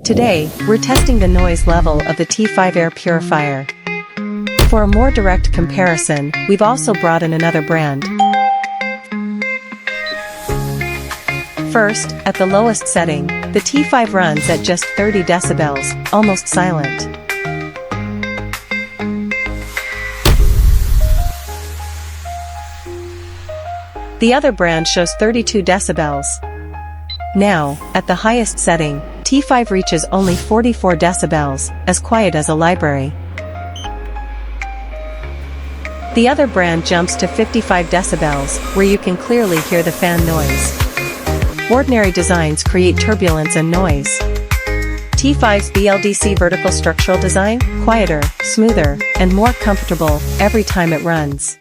Today, we're testing the noise level of the T5 air purifier. For a more direct comparison, we've also brought in another brand. First, at the lowest setting, the T5 runs at just 30 decibels, almost silent. The other brand shows 32 decibels. Now, at the highest setting, T5 reaches only 44 decibels, as quiet as a library. The other brand jumps to 55 decibels, where you can clearly hear the fan noise. Ordinary designs create turbulence and noise. T5's BLDC vertical structural design, quieter, smoother, and more comfortable every time it runs.